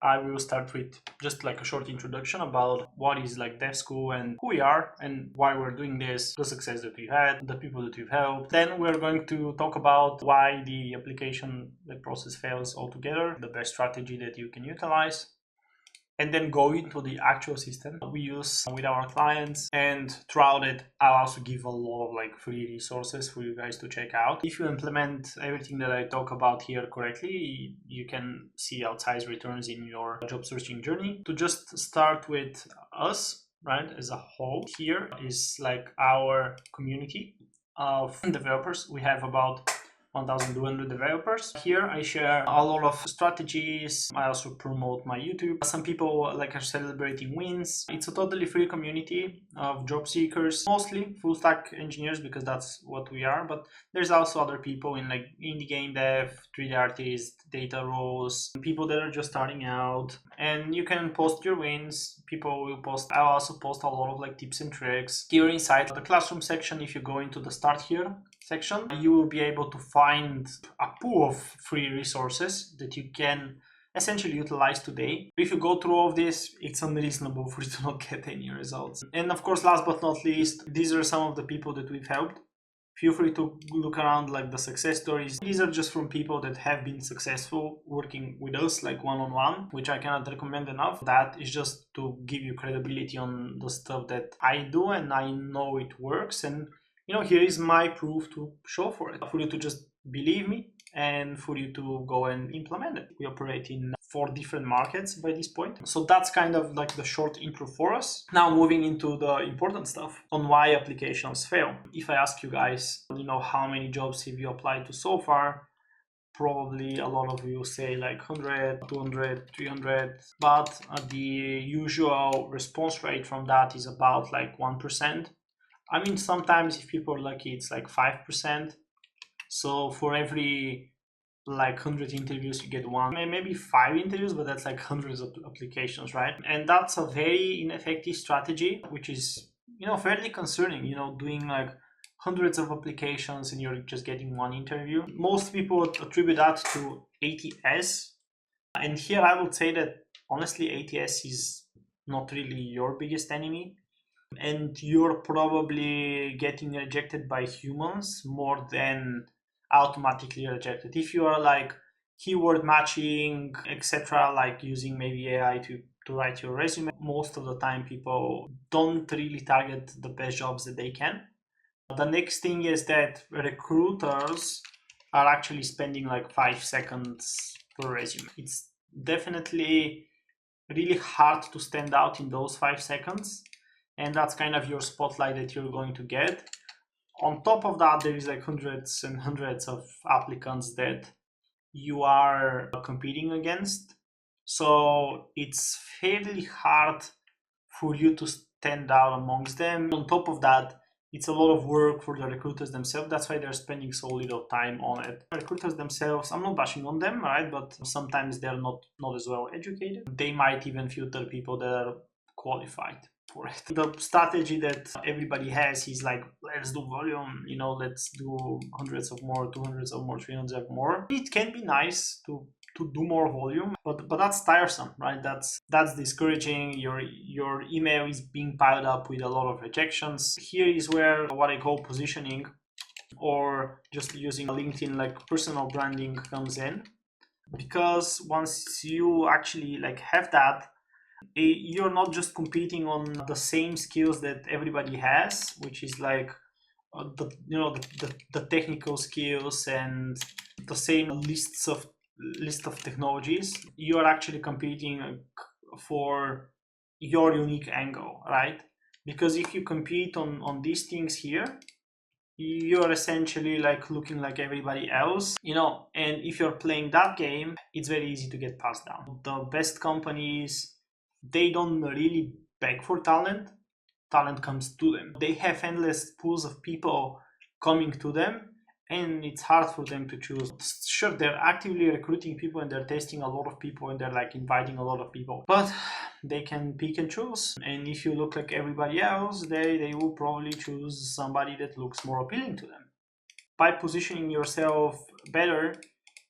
I will start with just like a short introduction about what is like dev school and who we are and why we're doing this, the success that we've had, the people that we've helped. Then we're going to talk about why the application process fails altogether, the best strategy that you can utilize, and then go into the actual system we use with our clients. And throughout it, I'll also give a lot of like free resources for you guys to check out. If you implement everything that I talk about here correctly, you can see outsized returns in your job searching journey. To just start with us, right, as a whole, here is like our community of developers. We have about 1,200 developers. Here I share a lot of strategies. I also promote my YouTube. Some people like are celebrating wins. It's a totally free community of job seekers, mostly full stack engineers because that's what we are. But there's also other people in like indie game dev, 3D artists, data roles, people that are just starting out. And you can post your wins. People will post. I'll also post a lot of like tips and tricks. Here inside the classroom section, if you go into the start here section, you will be able to find a pool of free resources that you can essentially utilize today. If you go through all of this, it's unreasonable for you to not get any results. And of course, last but not least, these are some of the people that we've helped. Feel free to look around like the success stories. These are just from people that have been successful working with us like one-on-one, which I cannot recommend enough. That is just to give you credibility on the stuff that I do and I know it works. And here is my proof to show for it, for you to just believe me and for you to go and implement it. We operate in 4 different markets by this point. So that's kind of like the short intro for us. Now moving into the important stuff on why applications fail. If I ask you guys, how many jobs have you applied to so far? Probably a lot of you say like 100, 200, 300, but the usual response rate from that is about like 1%. I mean, sometimes if people are lucky, it's like 5%. So for every like 100 interviews, you get one, maybe 5 interviews, but that's like hundreds of applications, right? And that's a very ineffective strategy, which is, fairly concerning, doing like hundreds of applications and you're just getting 1 interview. Most people attribute that to ATS. And here I would say that honestly, ATS is not really your biggest enemy. And you're probably getting rejected by humans more than automatically rejected. If you are like keyword matching, etc., like using maybe AI to write your resume, most of the time people don't really target the best jobs that they can. The next thing is that recruiters are actually spending like 5 seconds per resume. It's definitely really hard to stand out in those 5 seconds. And that's kind of your spotlight that you're going to get. On top of that, there is like hundreds and hundreds of applicants that you are competing against. So it's fairly hard for you to stand out amongst them. On top of that, it's a lot of work for the recruiters themselves. That's why they're spending so little time on it. Recruiters themselves, I'm not bashing on them, right? But sometimes they're not as well educated. They might even filter people that are qualified for it. The strategy that everybody has is like, let's do volume, let's do hundreds of more, 200s of more, 300s of more. It can be nice to do more volume, but that's tiresome, right? That's discouraging. Your email is being piled up with a lot of rejections. Here is where what I call positioning, or just using LinkedIn like personal branding, comes in. Because once you actually like have that, you're not just competing on the same skills that everybody has, which is like the technical skills and the same list of technologies. You are actually competing for your unique angle, right? Because if you compete on these things here, you're essentially like looking like everybody else, and if you're playing that game, it's very easy to get passed down. The best companies, they don't really beg for talent. Talent comes to them. They have endless pools of people coming to them, and it's hard for them to choose. Sure, they're actively recruiting people and they're testing a lot of people and they're like inviting a lot of people, but they can pick and choose. And if you look like everybody else, they will probably choose somebody that looks more appealing to them. By positioning yourself better,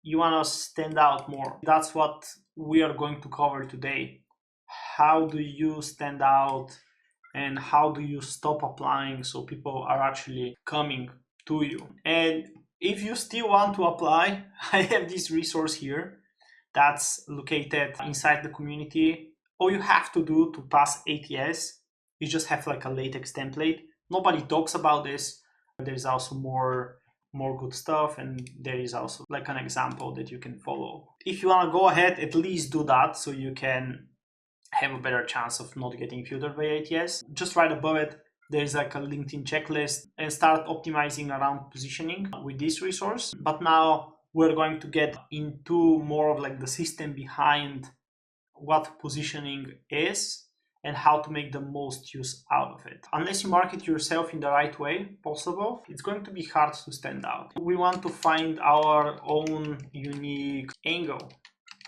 you want to stand out more. That's what we are going to cover today. How do you stand out and how do you stop applying so people are actually coming to you? And if you still want to apply, I have this resource here that's located inside the community. All you have to do to pass ATS, you just have like a latex template. Nobody talks about this. There's also more good stuff, and there is also like an example that you can follow. If you want to go ahead, at least do that so you can have a better chance of not getting filtered by ATS. Just right above it, there's like a LinkedIn checklist, and start optimizing around positioning with this resource. But now we're going to get into more of like the system behind what positioning is and how to make the most use out of it. Unless you market yourself in the right way possible, it's going to be hard to stand out. We want to find our own unique angle.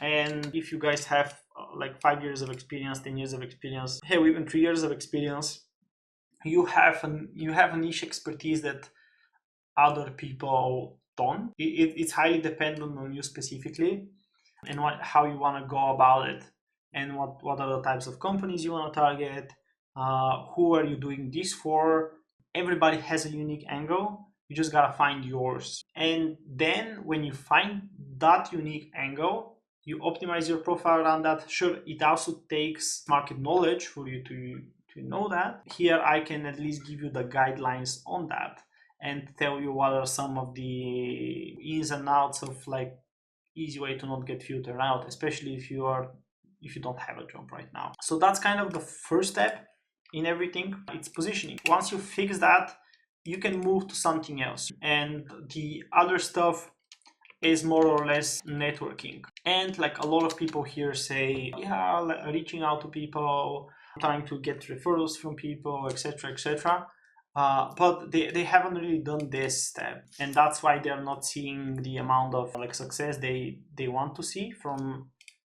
And if you guys have like 5 years of experience, 10 years of experience, hell, even 3 years of experience, you have a niche expertise that other people don't. It's highly dependent on you specifically and how you want to go about it, and what are the types of companies you want to target, who are you doing this for. Everybody has a unique angle. You just gotta find yours. And then when you find that unique angle, you optimize your profile around that. Sure, it also takes market knowledge for you to know that. Here I can at least give you the guidelines on that and tell you what are some of the ins and outs of like easy way to not get filtered out, especially if you don't have a job right now. So that's kind of the first step in everything. It's positioning. Once you fix that, you can move to something else, and the other stuff is more or less networking. And like a lot of people here say, yeah, like reaching out to people, trying to get referrals from people, etc., etc. But they haven't really done this step, and that's why they're not seeing the amount of like success they want to see from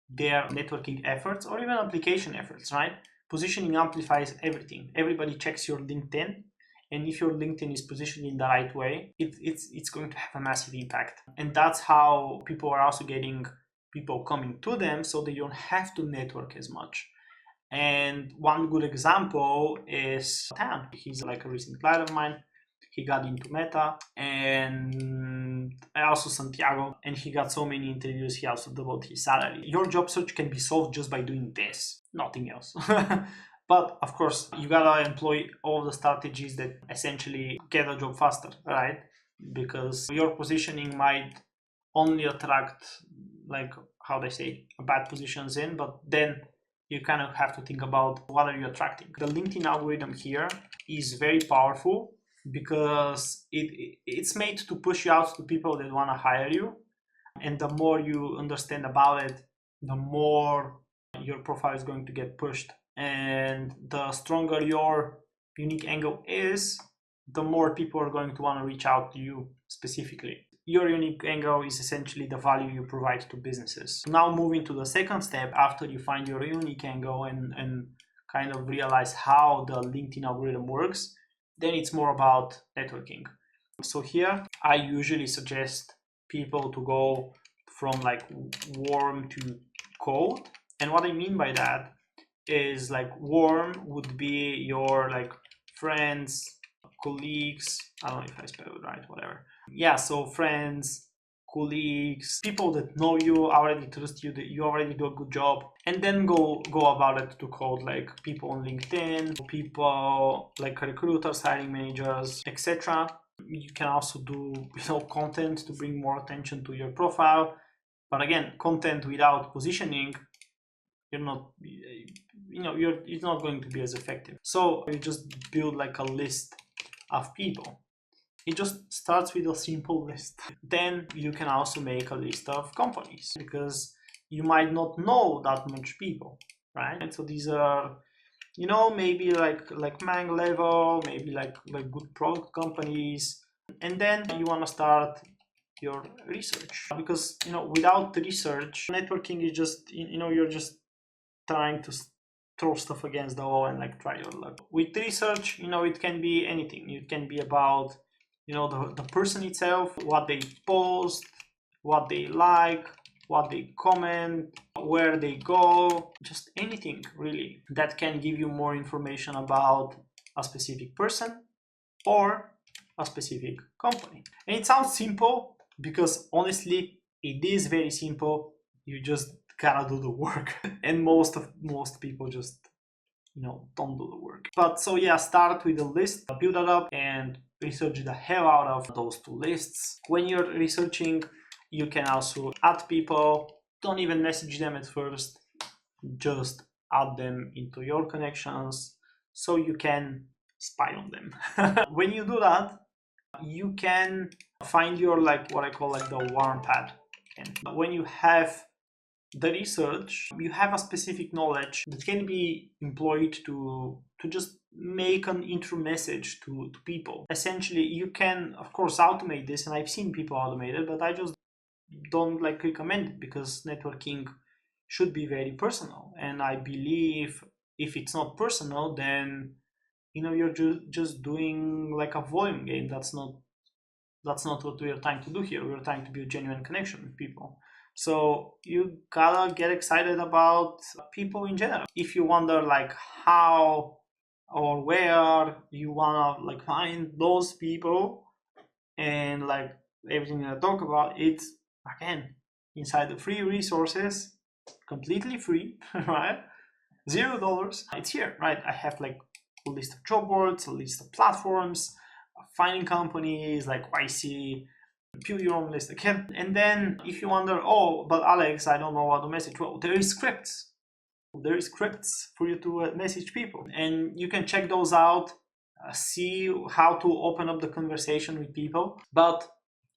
their networking efforts or even application efforts, right? Positioning amplifies everything. Everybody checks your LinkedIn, and if your LinkedIn is positioned in the right way, it's going to have a massive impact. And that's how people are also getting people coming to them, so they don't have to network as much. And one good example is Tan. He's like a recent client of mine. He got into Meta, and also Santiago, and he got so many interviews. He also doubled his salary. Your job search can be solved just by doing this, nothing else. But of course, you gotta employ all the strategies that essentially get a job faster, right? Because your positioning might only attract, like, how they say, bad positions in, but then you kind of have to think about what are you attracting. The LinkedIn algorithm here is very powerful because it's made to push you out to people that want to hire you. And the more you understand about it, the more your profile is going to get pushed. And the stronger your unique angle is, the more people are going to want to reach out to you specifically. Your unique angle is essentially the value you provide to businesses. Now moving to the second step, after you find your unique angle and kind of realize how the LinkedIn algorithm works, then it's more about networking. So here I usually suggest people to go from like warm to cold. And what I mean by that is like warm would be your like friends, colleagues, I don't know if I spelled it right, whatever. Yeah, so friends, colleagues, people that know you, already trust you, that you already do a good job. And then go about it to cold, like people on LinkedIn, people like recruiters, hiring managers, etc. You can also do content to bring more attention to your profile. But again, content without positioning, it's not going to be as effective. So you just build like a list of people. It just starts with a simple list. Then you can also make a list of companies, because you might not know that much people, right? And so these are, maybe like Mang level, maybe like good product companies. And then you want to start your research, because without research, networking is just you're just trying to throw stuff against the wall and like try your luck. With research, it can be anything. It can be about the person itself, what they post, what they like, what they comment, where they go, just anything really that can give you more information about a specific person or a specific company. And it sounds simple because honestly, it is very simple. You just gotta do the work. And most people just don't do the work. But so yeah, start with a list, build it up, and research the hell out of those two lists. When you're researching, you can also add people. Don't even message them at first, just add them into your connections so you can spy on them. When you do that, you can find your what I call the warm pad. And when you have the research, you have a specific knowledge that can be employed to just make an intro message to people. Essentially, you can of course automate this, and I've seen people automate it, but I just don't recommend it because networking should be very personal. And I believe if it's not personal, then you're just doing a volume game. That's not what we are trying to do here. We're trying to build genuine connection with people. So you gotta get excited about people in general. If you wonder how or where you wanna find those people and everything I talk about, it's again inside the free resources, completely free, right? $0. It's here, right? I have a list of job boards, a list of platforms, finding companies like YC, build your own list again. And then if you wonder, oh, but Alex, I don't know how to message. Well, there is scripts. There is scripts for you to message people, and you can check those out, see how to open up the conversation with people, but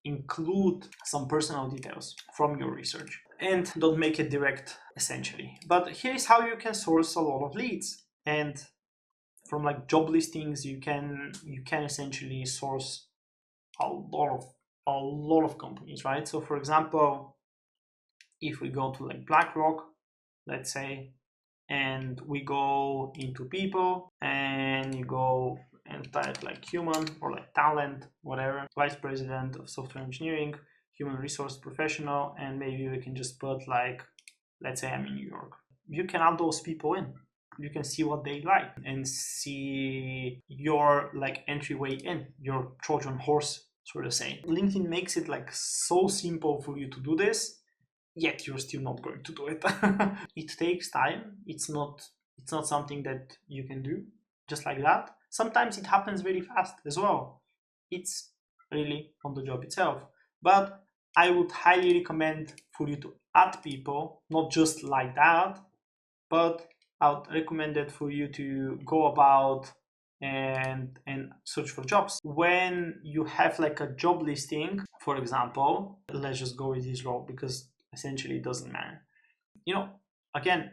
include some personal details from your research and don't make it direct, essentially. But here's how you can source a lot of leads. And from job listings, you can essentially source a lot of companies, right? So for example, if we go to BlackRock, let's say, and we go into people, and you go and type human or talent, whatever, vice president of software engineering, human resource professional, and maybe we can just put let's say I'm in New York. You can add those people in. You can see what they like and see your entryway in, your Trojan horse, so to say. LinkedIn makes it so simple for you to do this, yet you're still not going to do it. It takes time. It's not something that you can do just like that. Sometimes it happens very fast as well. It's really on the job itself. But I would highly recommend for you to add people, not just like that, but I would recommend it for you to go about and search for jobs. When you have a job listing, for example, let's just go with this role because essentially it doesn't matter. Again,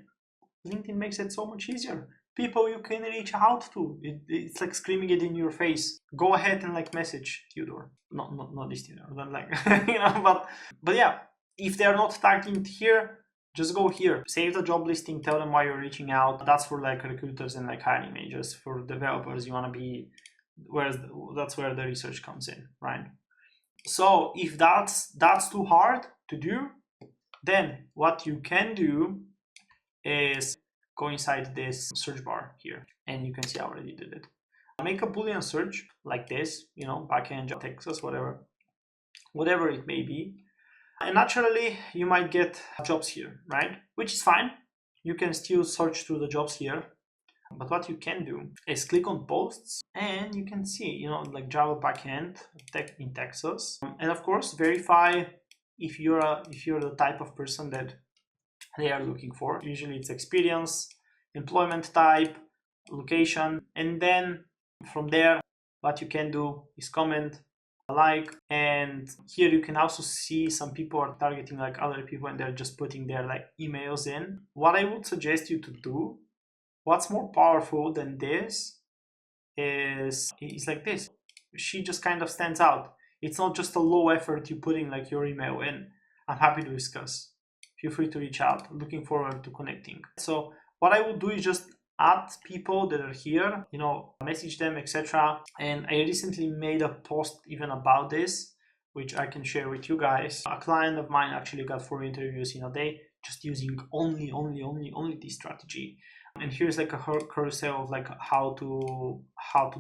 LinkedIn makes it so much easier. People you can reach out to. It's screaming it in your face. Go ahead and message Theodore. Not this Theodore. Then but yeah, if they're not targeting here, just go here. Save the job listing. Tell them why you're reaching out. That's for recruiters and hiring managers. For developers, you want to be that's where the research comes in, right? So if that's too hard to do, then what you can do is go inside this search bar here, and you can see I already did it. Make a Boolean search like this, backend, Texas, whatever it may be. And naturally, you might get jobs here, right? Which is fine. You can still search through the jobs here. But what you can do is click on posts, and you can see, Java backend in Texas. And of course, verify if you're the type of person that they are looking for. Usually it's experience, employment type, location, and then from there, what you can do is comment, and here you can also see some people are targeting other people, and they're just putting their emails in. What I would suggest you to do, what's more powerful than this is this. She just kind of stands out. It's not just a low effort you putting your email in. I'm happy to discuss. Feel free to reach out. Looking forward to connecting. So what I would do is just add people that are here, message them, etc. And I recently made a post even about this, which I can share with you guys. A client of mine actually got 4 interviews in a day just using only this strategy. And here's like a carousel of like how to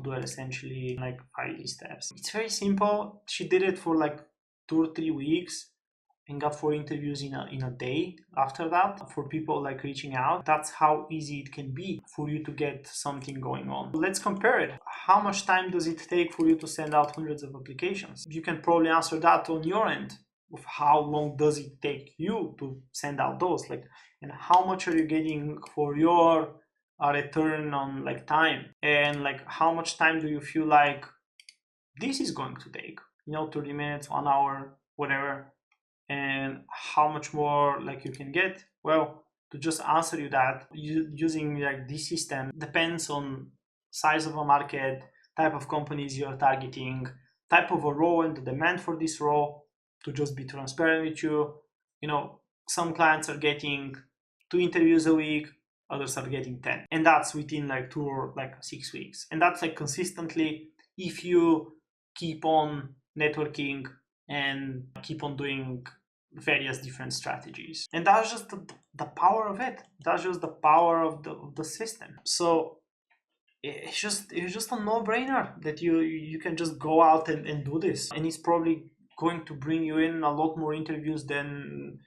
do it, essentially, like 5 easy steps. It's very simple. She did it for like 2 or 3 weeks and got 4 interviews in a day after that for people like reaching out. That's how easy it can be for you to get something going on. Let's compare it. How much time does it take for you to send out hundreds of applications? You can probably answer that on your end. Of how long does it take you to send out those, like, and how much are you getting for your return on like time, and like how much time do you feel like this is going to take, 30 minutes, 1 hour, whatever, and how much more like you can get. Well, to just answer you that, using like this system depends on size of a market, type of companies you're targeting, type of a role and the demand for this role. To just be transparent with you, some clients are getting 2 interviews a week, others are getting 10, and that's within like 2 or like 6 weeks, and that's like consistently if you keep on networking and keep on doing various different strategies. And that's just the power of it. That's just the power of the system. So it's just a no-brainer that you can just go out and do this, and it's probably going to bring you in a lot more interviews than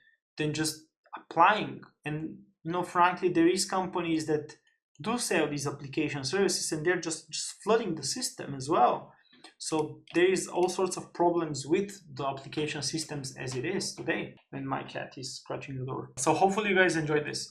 just applying. And frankly, there is companies that do sell these application services, and they're just flooding the system as well. So there is all sorts of problems with the application systems as it is today. And my cat is scratching the door. So hopefully you guys enjoyed this.